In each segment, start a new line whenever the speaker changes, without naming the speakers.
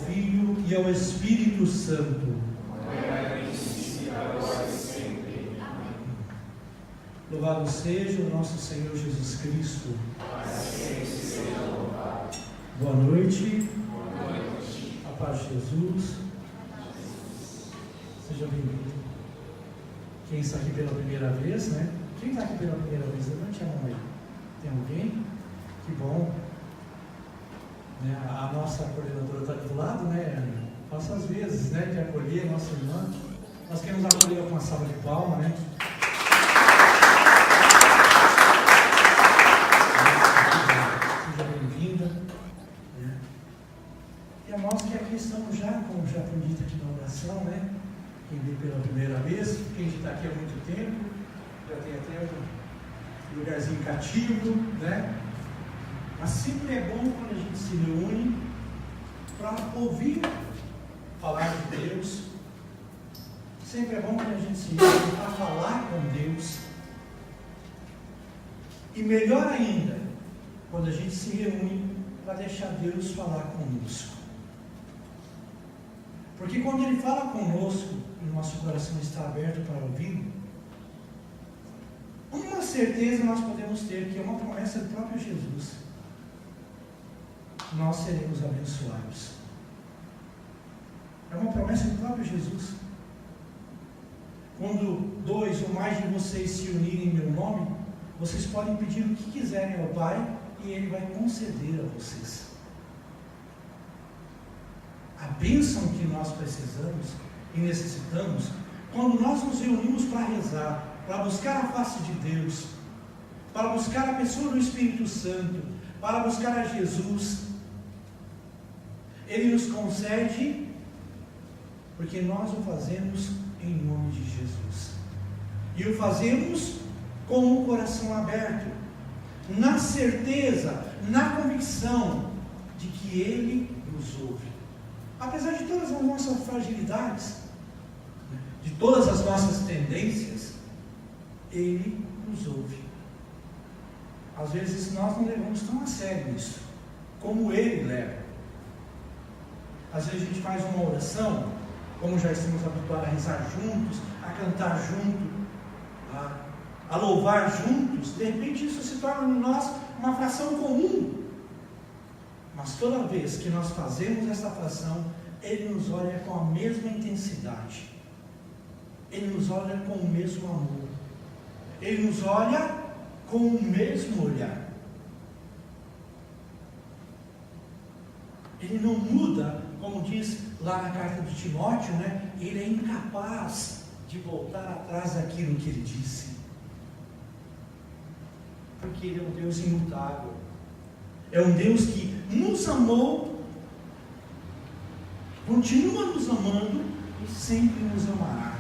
Filho e ao Espírito Santo. Louvado seja o nosso Senhor Jesus Cristo. Boa noite. A paz de Jesus. Seja bem-vindo. Quem está aqui pela primeira vez, né? Quem está aqui pela primeira vez? Levante a mão aí. Tem alguém? Que bom. Né? A nossa coordenadora está aqui do lado, né? Faça as vezes, né? De acolher a nossa irmã. Nós queremos acolher com uma salva de palmas, né? Seja bem-vinda. Né? E a nós que aqui estamos já, como já foi dito aqui na oração, né? Quem veio pela primeira vez, quem está aqui há muito tempo, já tem até um lugarzinho cativo, né? Mas sempre é bom quando a gente se reúne para ouvir falar de Deus. Sempre é bom quando a gente se reúne para falar com Deus. E melhor ainda, quando a gente se reúne para deixar Deus falar conosco. Porque quando Ele fala conosco, e o nosso coração está aberto para ouvir, uma certeza nós podemos ter, que é uma promessa do próprio Jesus: nós seremos abençoados. É uma promessa do próprio Jesus. Quando 2 ou mais de vocês se unirem em meu nome, vocês podem pedir o que quiserem ao Pai, e Ele vai conceder a vocês. A bênção que nós precisamos e necessitamos, quando nós nos reunimos para rezar, para buscar a face de Deus, para buscar a pessoa do Espírito Santo, para buscar a Jesus, Ele nos concede, porque nós o fazemos em nome de Jesus. E o fazemos com o coração aberto, na certeza, na convicção de que Ele nos ouve. Apesar de todas as nossas fragilidades, de todas as nossas tendências, Ele nos ouve. Às vezes nós não levamos tão a sério isso, como Ele leva. Às vezes a gente faz uma oração, como já estamos habituados a rezar juntos, a cantar juntos, a louvar juntos, de repente isso se torna em nós uma fração comum. Mas toda vez que nós fazemos essa fração, Ele nos olha com a mesma intensidade, Ele nos olha com o mesmo amor, Ele nos olha com o mesmo olhar. Ele não muda, como diz lá na carta de Timóteo, né? Ele é incapaz de voltar atrás daquilo que Ele disse, porque Ele é um Deus imutável. É um Deus que nos amou, continua nos amando e sempre nos amará.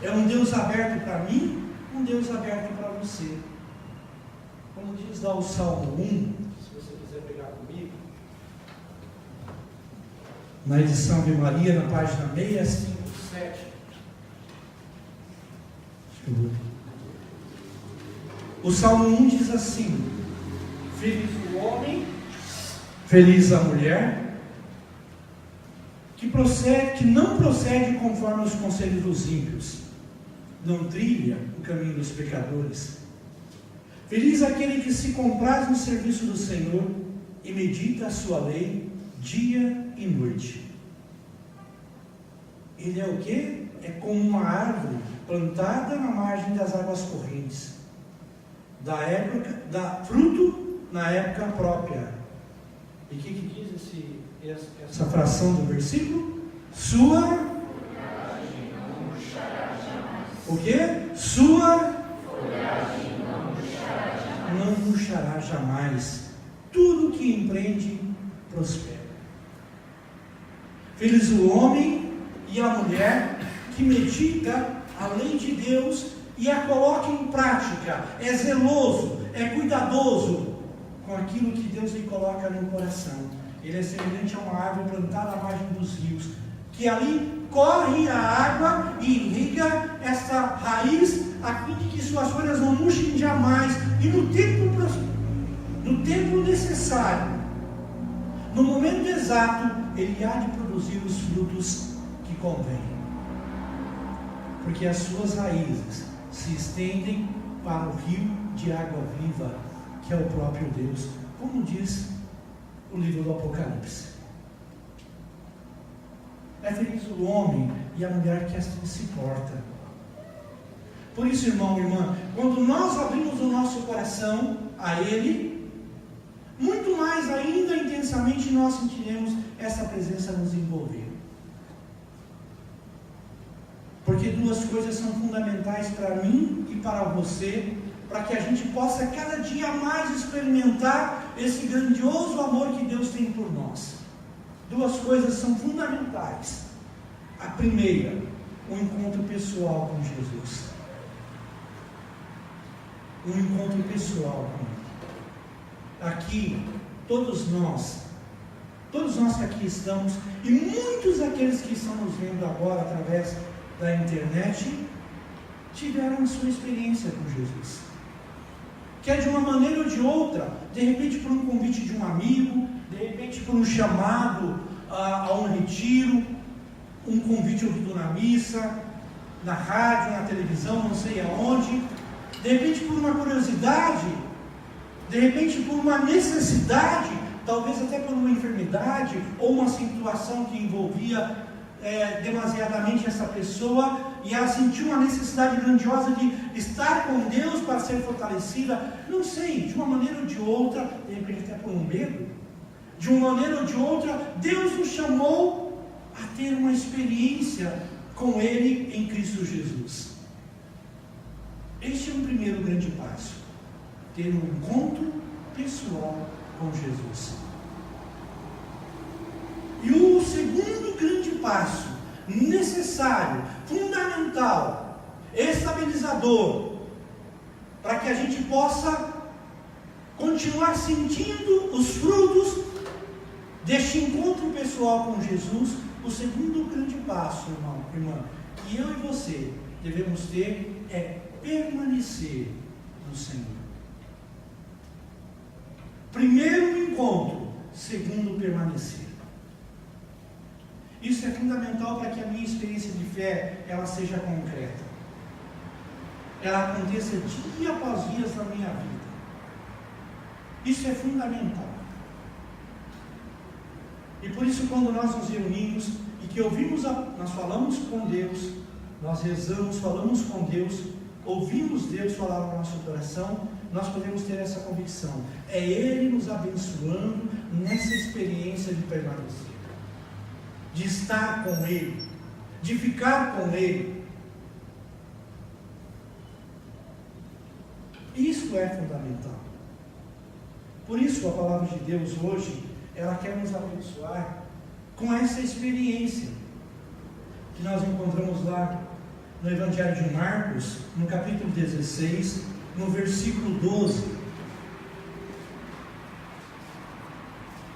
É um Deus aberto para mim, um Deus aberto para você. Como diz lá o Salmo 1, se você quiser pegar comigo, na edição de Maria, na página 657. O Salmo 1 diz assim: feliz o homem, feliz a mulher, que não procede conforme os conselhos dos ímpios, não trilha o caminho dos pecadores. Feliz aquele que se compraz no serviço do Senhor e medita a sua lei dia e noite. Ele é o quê? É como uma árvore plantada na margem das águas correntes, dá fruto na época própria. E o que diz essa fração do versículo? Sua folhagem não murchará jamais. O quê? Sua folhagem não murchará jamais. Tudo que empreende prospera. Feliz o homem e a mulher que medita a lei de Deus e a coloca em prática, é zeloso, é cuidadoso com aquilo que Deus lhe coloca no coração. Ele é semelhante a uma árvore plantada à margem dos rios, que ali corre a água e irriga essa raiz, a fim de que suas folhas não murchem jamais, e no tempo necessário, no momento exato, ele há de produzir os frutos que convém. Porque as suas raízes se estendem para o rio de água viva, que é o próprio Deus, como diz o livro do Apocalipse. É feliz o homem e a mulher que assim se porta. Por isso, irmão e irmã, quando nós abrimos o nosso coração a Ele, muito mais ainda intensamente nós sentiremos essa presença nos envolver. Porque duas coisas são fundamentais para mim e para você, para que a gente possa cada dia mais experimentar esse grandioso amor que Deus tem por nós. Duas coisas são fundamentais. A primeira, o encontro pessoal com Jesus. Um encontro pessoal com Ele. Aqui, todos nós que aqui estamos, e muitos daqueles que estão nos vendo agora através da internet, tiveram a sua experiência com Jesus. Que é de uma maneira ou de outra, de repente por um convite de um amigo, de repente por um chamado a um retiro, um convite ouvido na missa, na rádio, na televisão, não sei aonde, de repente por uma curiosidade, de repente por uma necessidade, talvez até por uma enfermidade, ou uma situação que envolvia demasiadamente essa pessoa, e ela sentiu uma necessidade grandiosa de estar com Deus para ser fortalecida, não sei, de uma maneira ou de outra, de repente até por um medo, de uma maneira ou de outra, Deus nos chamou a ter uma experiência com Ele em Cristo Jesus. Este é um primeiro grande passo, ter um encontro pessoal com Jesus. E o segundo grande passo, necessário, fundamental, estabilizador, para que a gente possa continuar sentindo os frutos deste encontro pessoal com Jesus, o segundo grande passo, irmão, irmã, que eu e você devemos ter é permanecer no Senhor. Primeiro o encontro, segundo permanecer. Isso é fundamental para que a minha experiência de fé ela seja concreta. Ela aconteça dia após dia na minha vida. Isso é fundamental. E por isso, quando nós nos reunimos e que ouvimos, nós falamos com Deus, nós rezamos, falamos com Deus, ouvimos Deus falar no nosso coração, nós podemos ter essa convicção. É Ele nos abençoando nessa experiência de permanecer, de estar com Ele, de ficar com Ele. Isso é fundamental. Por isso a palavra de Deus hoje, ela quer nos abençoar com essa experiência que nós encontramos lá no Evangelho de Marcos, no capítulo 16, no versículo 12.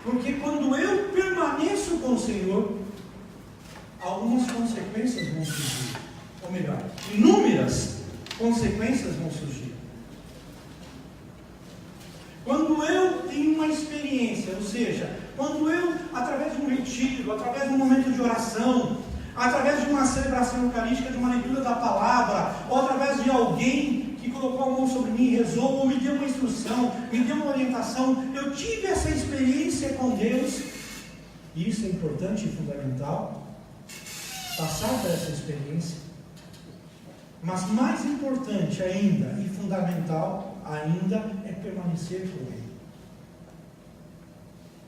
Porque quando eu permaneço com o Senhor, algumas consequências vão surgir. Ou melhor, inúmeras consequências vão surgir. Quando eu tenho uma experiência, ou seja, quando eu, através de um retiro, através de um momento de oração, através de uma celebração eucarística, de uma leitura da palavra, ou através de alguém que colocou a mão sobre mim, rezou, ou me deu uma instrução, me deu uma orientação, eu tive essa experiência com Deus, e isso é importante e fundamental, passar por essa experiência, mas mais importante ainda, e fundamental ainda, é permanecer com Ele.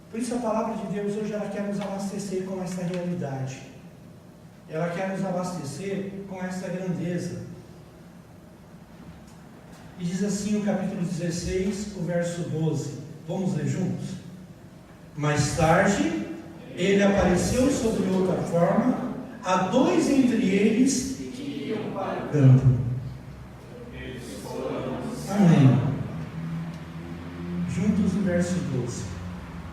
Por isso a palavra de Deus hoje, ela quer nos abastecer com essa realidade, ela quer nos abastecer com essa grandeza. E diz assim o capítulo 16, o verso 12. Vamos ler juntos? Mais tarde, ele apareceu sobre outra forma, a dois entre eles que iam para o campo. Amém. Juntos o verso 12.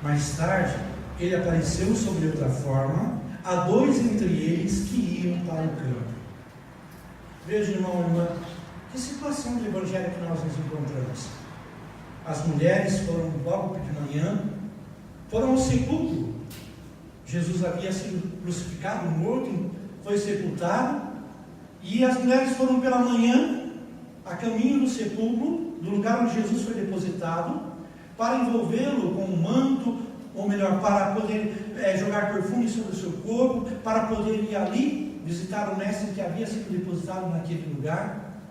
Mais tarde, ele apareceu sobre outra forma, a dois entre eles que iam para o campo. Veja, irmão e irmã, que situação do evangelho que nós nos encontramos. As mulheres foram logo de manhã foram ao sepulcro. Jesus havia sido crucificado, morto, foi sepultado, e as mulheres foram pela manhã, a caminho do sepulcro, do lugar onde Jesus foi depositado, para envolvê-lo com um manto, ou melhor, para poder jogar perfume sobre o seu corpo, para poder ir ali visitar o mestre que havia sido depositado naquele lugar.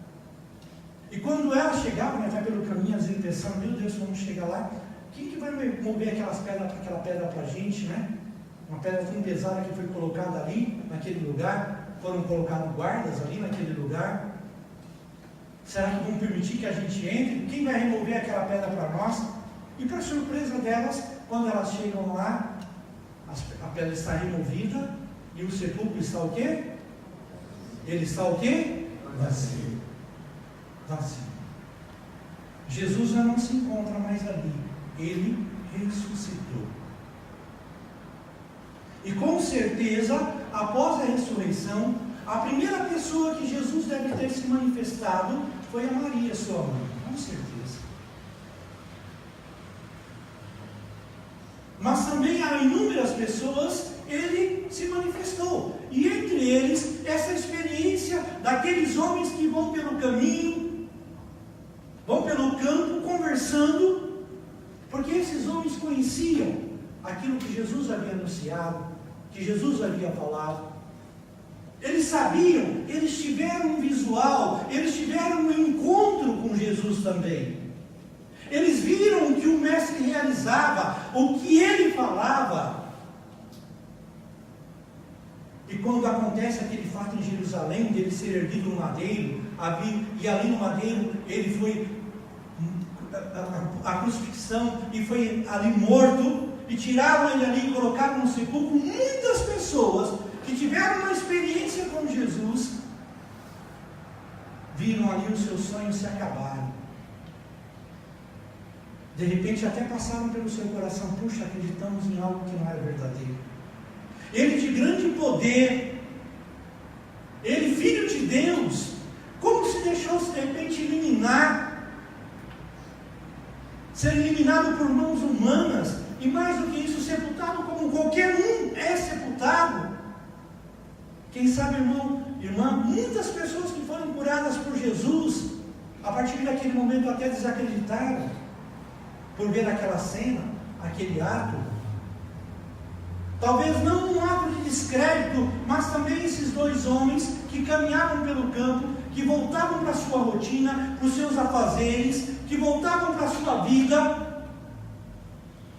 E quando ela chegava, vai pelo caminho, às vezes pensando, meu Deus, vamos chegar lá, quem que vai mover aquela pedra para a gente, né? Uma pedra tão pesada que foi colocada ali, naquele lugar, foram colocados guardas ali naquele lugar. Será que vão permitir que a gente entre? Quem vai remover aquela pedra para nós? E para surpresa delas, quando elas chegam lá, a pedra está removida e o sepulcro está o quê? Ele está o quê? Vazio. Vazio. Jesus já não se encontra mais ali. Ele ressuscitou. E com certeza, após a ressurreição, a primeira pessoa que Jesus deve ter se manifestado foi a Maria, sua mãe. Com certeza. Mas também a inúmeras pessoas ele se manifestou. E entre eles, essa experiência daqueles homens que vão pelo caminho, vão pelo campo, conversando, porque esses homens conheciam aquilo que Jesus havia anunciado, que Jesus havia falado. Eles sabiam, eles tiveram um visual, eles tiveram um encontro com Jesus também. Eles viram o que o mestre realizava, o que ele falava. E quando acontece aquele fato em Jerusalém, dele ser erguido no madeiro, e ali no madeiro ele foi a crucifixão, e foi ali morto, e tiraram ele ali e colocaram no sepulcro. Muitas pessoas que tiveram uma experiência com Jesus, viram ali os seus sonhos se acabarem. De repente até passaram pelo seu coração, puxa, acreditamos em algo que não era verdadeiro. Ele de grande poder, ele filho de Deus, como se deixou-se de repente ser eliminado por mãos humanas, e mais do que isso, sepultado como qualquer um é sepultado. Quem sabe, irmã, muitas pessoas que foram curadas por Jesus, a partir daquele momento até desacreditaram, por ver aquela cena, aquele ato. Talvez não um ato de descrédito, mas também esses dois homens que caminhavam pelo campo, que voltavam para a sua rotina, para os seus afazeres, que voltavam para a sua vida,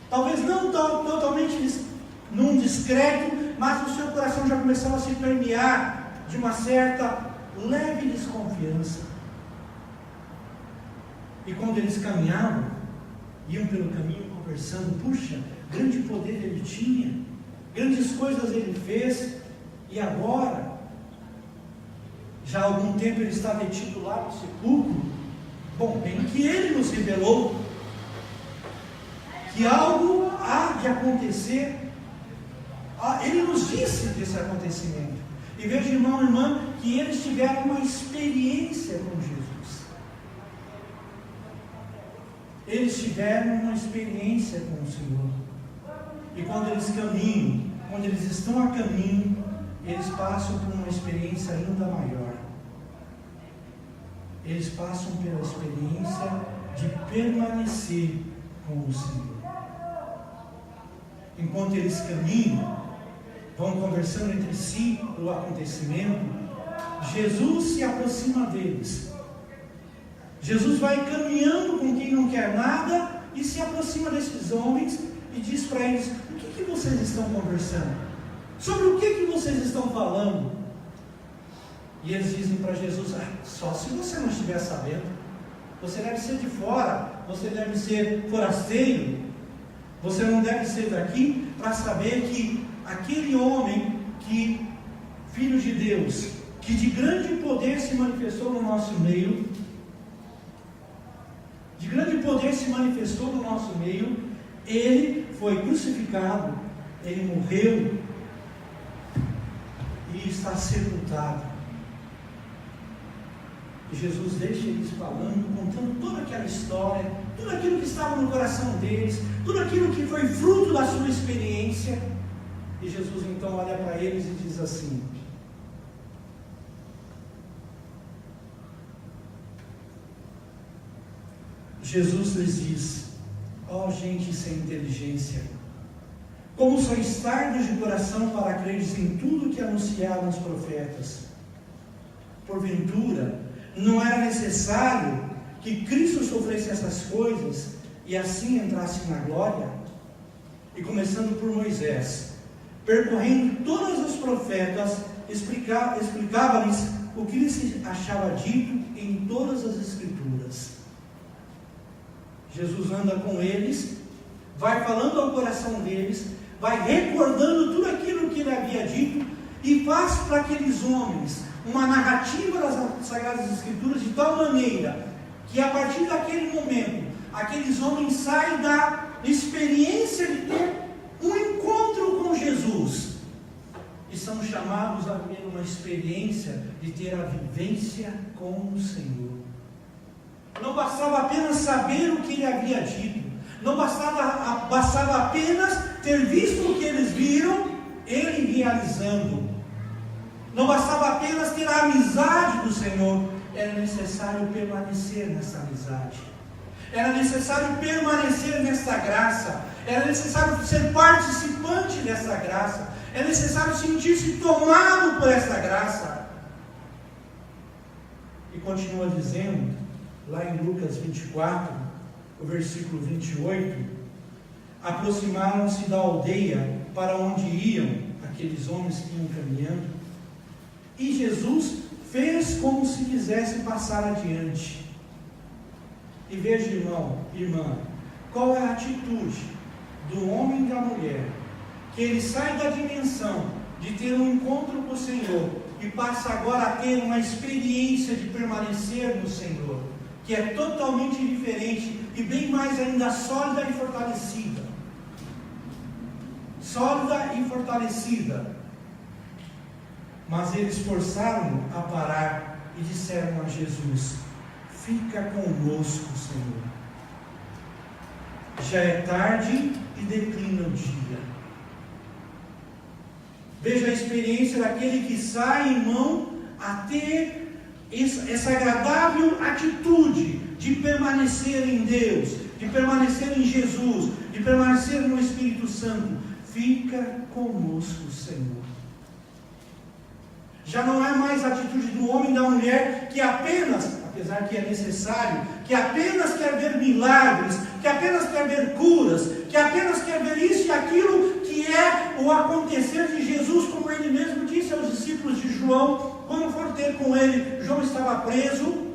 talvez não totalmente num descrédito, mas o seu coração já começava a se permear de uma certa leve desconfiança. E quando eles caminhavam, iam pelo caminho conversando, puxa, grande poder ele tinha, grandes coisas ele fez, e agora, já há algum tempo ele está detido lá no sepulcro. Bom, bem que ele nos revelou que algo há de acontecer. Ele nos disse desse acontecimento. E veja, irmão e irmã, que eles tiveram uma experiência com Jesus. Eles tiveram uma experiência com o Senhor. E quando eles caminham, quando eles estão a caminho, eles passam por uma experiência ainda maior. Eles passam pela experiência de permanecer com o Senhor. Enquanto eles caminham, vão conversando entre si o acontecimento, Jesus se aproxima deles. Jesus vai caminhando com quem não quer nada e se aproxima desses homens e diz para eles: o que vocês estão conversando? Sobre o que vocês estão falando? E eles dizem para Jesus: só se você não estiver sabendo. Você deve ser de fora, você deve ser forasteiro, você não deve ser daqui para saber que aquele homem, que filho de Deus, que de grande poder se manifestou no nosso meio, ele foi crucificado, ele morreu e está sepultado. E Jesus deixa eles falando, contando toda aquela história, tudo aquilo que estava no coração deles, tudo aquilo que foi fruto da sua experiência. E Jesus então olha para eles e diz assim: Jesus lhes diz: ó gente sem inteligência, como sois tardos de coração para creres em tudo que anunciaram os profetas. Porventura, não era necessário que Cristo sofresse essas coisas e assim entrasse na glória? E começando por Moisés, percorrendo todos os profetas, explicava-lhes o que lhes achava dito em todas as Escrituras. Jesus anda com eles, vai falando ao coração deles, vai recordando tudo aquilo que ele havia dito e faz para aqueles homens uma narrativa das Sagradas Escrituras de tal maneira que a partir daquele momento, aqueles homens saem da experiência de ter um encontro com Jesus e são chamados a ter uma experiência de ter a vivência com o Senhor. Não bastava apenas saber o que ele havia dito, não bastava apenas ter visto o que eles viram, ele realizando. Não bastava apenas ter a amizade do Senhor, era necessário permanecer nessa amizade, era necessário permanecer nessa graça, era necessário ser participante dessa graça, é necessário sentir-se tomado por essa graça. E continua dizendo, lá em Lucas 24, o versículo 28, aproximaram-se da aldeia para onde iam aqueles homens que iam caminhando, e Jesus fez como se quisesse passar adiante. E veja, irmão, irmã, qual é a atitude do homem e da mulher, que ele sai da dimensão de ter um encontro com o Senhor e passa agora a ter uma experiência de permanecer no Senhor, que é totalmente diferente e bem mais ainda sólida e fortalecida. Sólida e fortalecida. Mas eles forçaram a parar e disseram a Jesus: fica conosco, Senhor. Já é tarde e declina o dia. Veja a experiência daquele que sai, irmão, a ter essa agradável atitude de permanecer em Deus, de permanecer em Jesus, de permanecer no Espírito Santo. Fica conosco, Senhor. Já não é mais a atitude do homem e da mulher que apenas, apesar que é necessário, que apenas quer ver milagres, que apenas quer ver curas, que apenas quer ver isso e aquilo que é o acontecer de Jesus, como ele mesmo disse aos discípulos de João, quando foram ter com ele. João estava preso,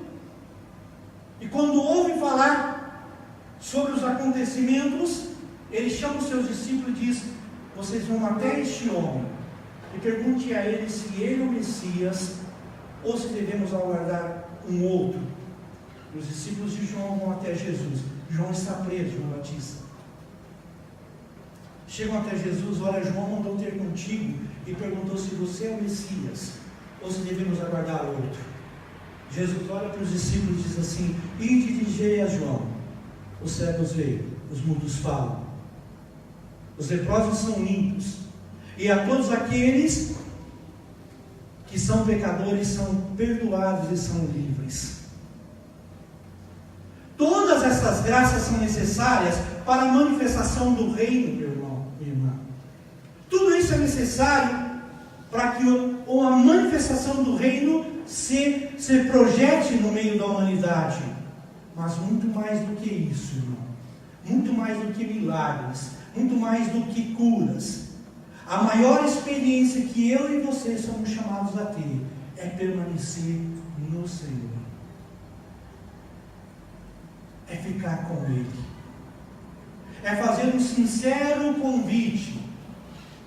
e quando ouve falar sobre os acontecimentos, ele chama os seus discípulos e diz: vocês vão até este homem e pergunte a ele se ele é o Messias ou se devemos aguardar um outro. Os discípulos de João vão até Jesus. João está preso, João Batista. Chegam até Jesus: olha, João mandou ter contigo e perguntou se você é o Messias ou se devemos aguardar outro. Jesus olha para os discípulos e diz assim: ide e dizei a João: os cegos veem, os mudos falam, os leprosos são limpos, e a todos aqueles que são pecadores são perdoados e são livres. Todas essas graças são necessárias para a manifestação do reino, meu irmão, minha irmã. Tudo isso é necessário para que a manifestação do reino se projete no meio da humanidade. Mas muito mais do que isso, irmão. Muito mais do que milagres, muito mais do que curas. A maior experiência que eu e você somos chamados a ter é permanecer no Senhor. É ficar com Ele. É fazer um sincero convite.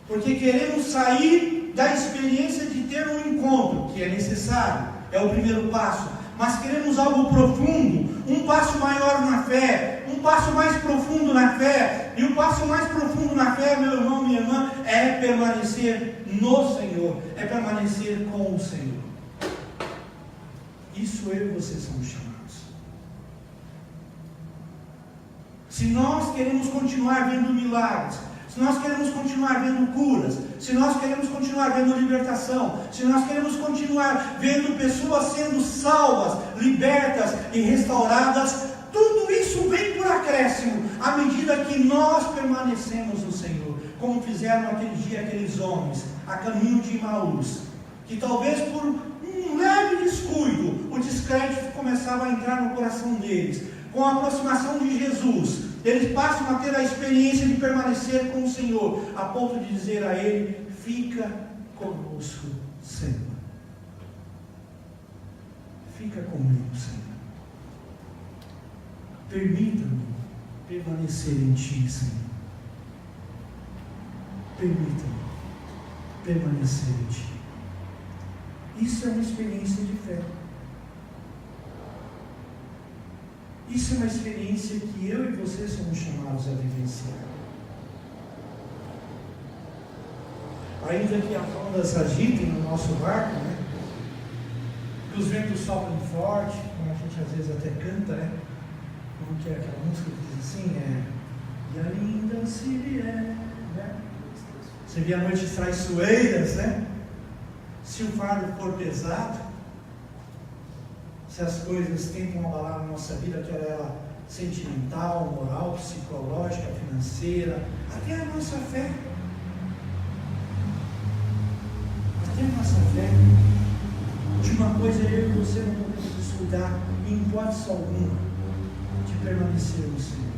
Porque queremos sair da experiência de ter um encontro, que é necessário, é o primeiro passo. Mas queremos algo profundo, um passo maior na fé, um passo mais profundo na fé. E o passo mais profundo na fé, meu irmão, minha irmã, é permanecer no Senhor, é permanecer com o Senhor. Isso eu e você somos chamados. se nós queremos continuar vendo milagres, se nós queremos continuar vendo curas, se nós queremos continuar vendo libertação, se nós queremos continuar vendo pessoas sendo salvas, libertas e restauradas, tudo isso vem por acréscimo, à medida que nós permanecemos no Senhor, como fizeram aquele dia aqueles homens, a caminho de Emaús, que talvez por um leve descuido, o descrédito começava a entrar no coração deles. Com a aproximação de Jesus, eles passam a ter a experiência de permanecer com o Senhor, a ponto de dizer a Ele: fica conosco, Senhor. Fica comigo, Senhor. Permita-me permanecer em Ti, Senhor. Permita-me permanecer em Ti. Isso é uma experiência de fé. Isso é uma experiência que eu e você somos chamados a vivenciar. Ainda que as ondas agitem no nosso barco, né? Que os ventos soprem forte, como a gente às vezes até canta, né? Como que é aquela música que diz assim, e ainda se vier, né? Se vier a noite traiçoeiras, né? Se o fardo for pesado, se as coisas tentam abalar a nossa vida, quer ela sentimental, moral, psicológica, financeira, até a nossa fé. Até a nossa fé. De uma coisa eu e você não podemos descuidar, em hipótese alguma, de permanecer no Senhor.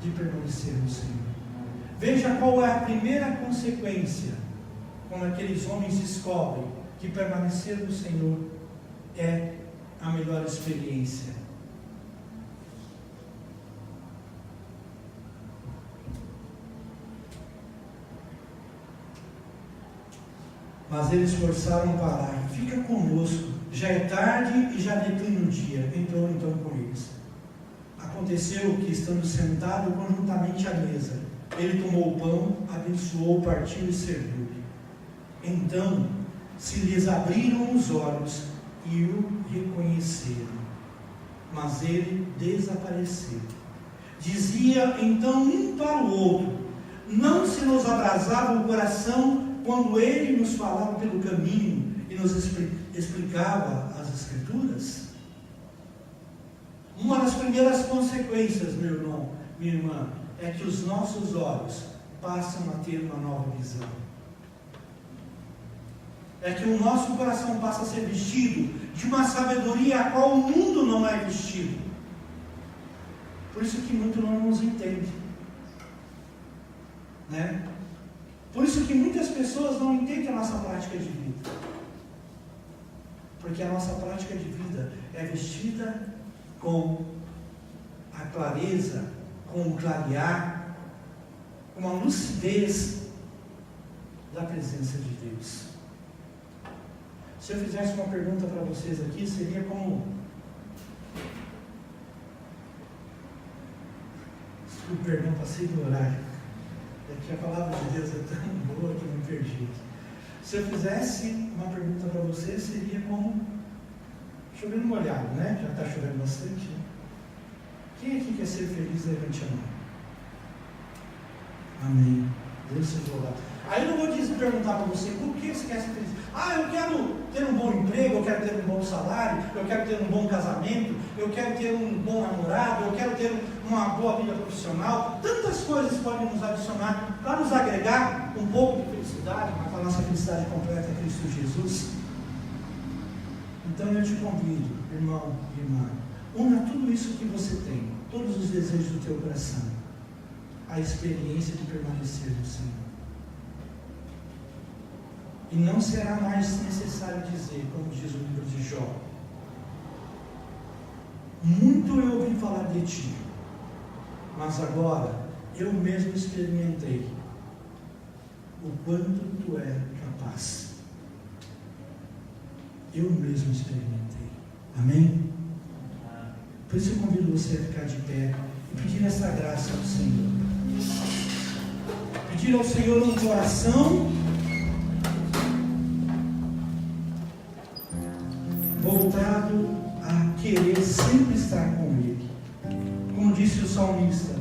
De permanecer no Senhor. Veja qual é a primeira consequência quando aqueles homens descobrem que permanecer no Senhor é a melhor experiência. Mas eles forçaram parar. Fica conosco, já é tarde e já declina o dia. Entrou então com eles. Aconteceu que, estando sentado conjuntamente à mesa, ele tomou o pão, abençoou, partiu e serviu-lhe. Então se lhes abriram os olhos e o reconheceram, mas ele desapareceu. Dizia então um para o outro: não se nos abrasava o coração quando ele nos falava pelo caminho e nos explicava as Escrituras? Uma das primeiras consequências, meu irmão, minha irmã, é que os nossos olhos passam a ter uma nova visão. É que o nosso coração passa a ser vestido de uma sabedoria a qual o mundo não é vestido. Por isso que muito não nos entende, né? Por isso que muitas pessoas não entendem a nossa prática de vida. Porque a nossa prática de vida é vestida com a clareza, com o clarear, com a lucidez da presença de Deus. Se eu fizesse uma pergunta para vocês aqui, seria como... Desculpe, perdão, passei do horário. É que a palavra de Deus é tão boa que não perdi. Se eu fizesse uma pergunta para vocês, seria como chovendo molhado, né? Já está chovendo bastante, né? Quem aqui quer ser feliz, levante a mão. Amém. Deus seja louvado. Aí eu não vou perguntar para você, por que você quer ser feliz? Eu quero ter um bom emprego, eu quero ter um bom salário, eu quero ter um bom casamento, eu quero ter um bom namorado, eu quero ter uma boa vida profissional. Tantas coisas podem nos adicionar para nos agregar um pouco de felicidade, mas a nossa felicidade completa é Cristo Jesus. Então eu te convido, irmão e irmã, una tudo isso que você tem, todos os desejos do teu coração, a experiência de permanecer no Senhor. E não será mais necessário dizer, como diz o livro de Jó: muito eu ouvi falar de ti, mas agora eu mesmo experimentei o quanto tu é capaz. Eu mesmo experimentei. Amém? Por isso eu convido você a ficar de pé e pedir essa graça ao Senhor. Pedir ao Senhor um coração voltado a querer sempre estar com Ele. salmista: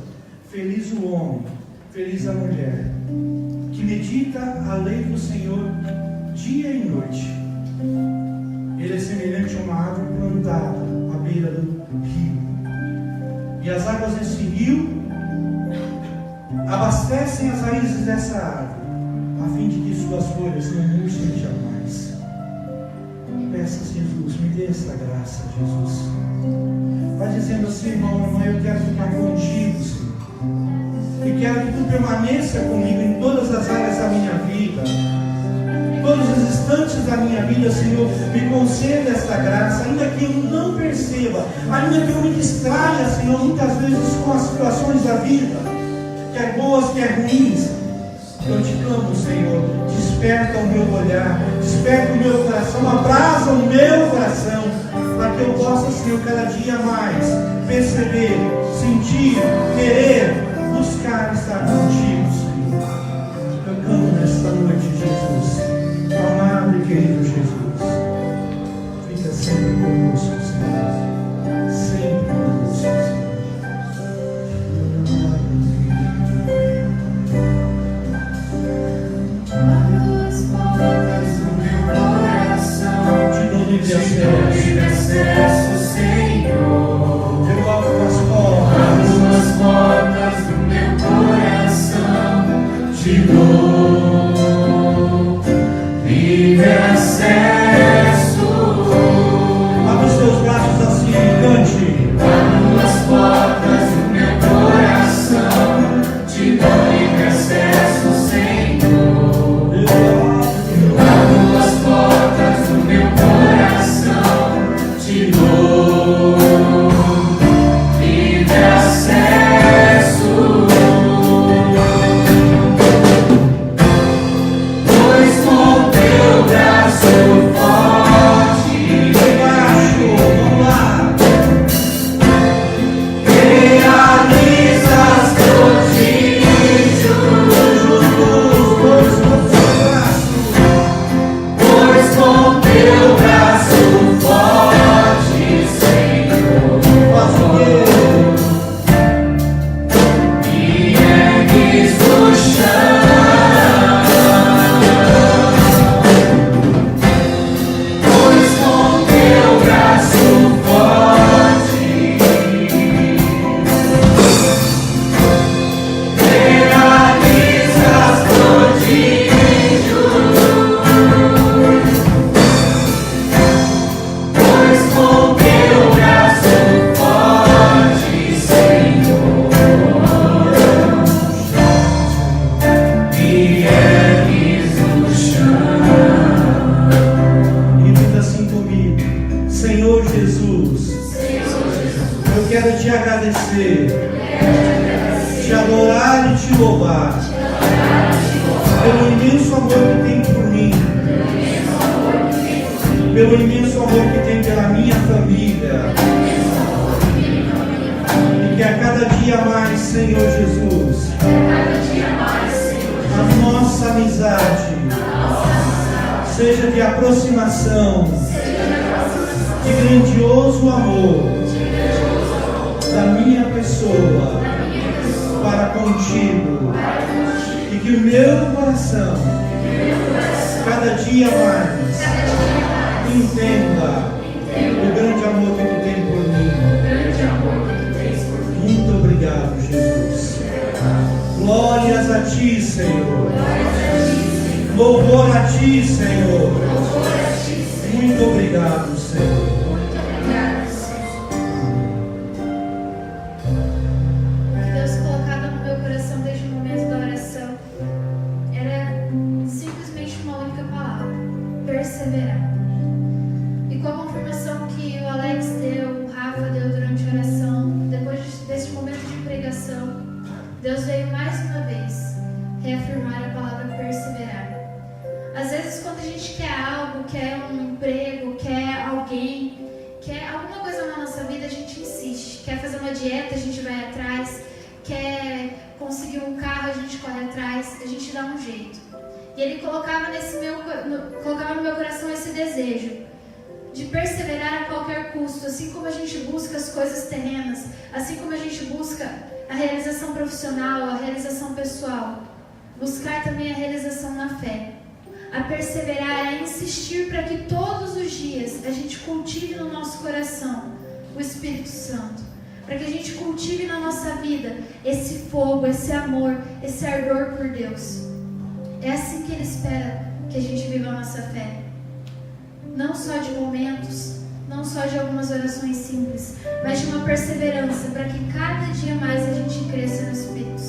feliz o homem, feliz a mulher, que medita a lei do Senhor dia e noite. Ele é semelhante a uma árvore plantada à beira do rio, e as águas desse rio abastecem as raízes dessa árvore, a fim de que suas folhas não murchem jamais. Peça, Jesus, me dê essa graça, Jesus. Vai dizendo assim: irmão, irmã, eu quero ficar contigo, Senhor, e quero que tu permaneça comigo em todas as áreas da minha vida, todos os instantes da minha vida. Senhor, me conceda esta graça, ainda que eu não perceba, ainda que eu me distraia, Senhor, muitas vezes com as situações da vida, quer boas, quer ruins. Eu te clamo, Senhor, desperta o meu olhar, desperta o meu coração, abraça o meu coração, para que eu possa, Senhor, cada dia mais perceber, sentir, querer, buscar estar contigo, Senhor. Eu clamo nesta noite, Jesus, amado e querido Jesus, fica sempre conosco, Senhor, sempre conosco, Senhor.
Te dou acesso, Senhor.
Eu abro as
portas do meu coração. Te dou livre acesso.
Abre os teus braços assim e cante.
Abro as portas do meu coração. Te dou livre acesso, Senhor. Eu abro as portas do meu coração. Te dou livre acesso, pois com teu braço forte
Vamos lá.
realizas prodígios,
Juntos, dois,
pois com teu braço forte, Senhor,
faz o quê?
me ergues do chão, pois com teu braço forte realizas prodígios, pois com teu braço forte, Senhor, me ergues do chão.
Repita assim comigo: Senhor Jesus, eu quero te agradecer, te adorar e te louvar pelo imenso amor que tem por mim, pelo imenso amor que tem pela minha família, e que a cada dia mais, Senhor Jesus, a nossa amizade seja de aproximação, de grandioso amor da minha pessoa para contigo, e que o meu coração cada dia mais entenda o grande amor que tu tem por mim. Muito obrigado, Jesus. Glórias a ti, Senhor. Louvor a ti, Senhor. Muito obrigado, Senhor.
O que Deus colocava no meu coração desde o momento da oração era simplesmente uma única palavra: perseverar. E com a confirmação que o Alex deu, o Rafa deu durante a oração, depois desse momento de pregação, Deus veio mais uma vez reafirmar a palavra perseverar. Às vezes, quando a gente quer algo, quer um emprego, quer alguém, quer alguma coisa na nossa vida, a gente insiste. Quer fazer uma dieta, a gente vai atrás. Quer conseguir um carro, a gente corre atrás. A gente dá um jeito. E Ele colocava no meu coração esse desejo. de perseverar a qualquer custo, assim como a gente busca as coisas terrenas, assim como a gente busca a realização profissional, a realização pessoal, buscar também a realização na fé. A perseverar, a insistir para que todos os dias a gente cultive no nosso coração o Espírito Santo, para que a gente cultive na nossa vida esse fogo, esse amor, esse ardor por Deus. É assim que Ele espera que a gente viva a nossa fé. Não só de momentos, não só de algumas orações simples, mas de uma perseverança para que cada dia mais a gente cresça no Espírito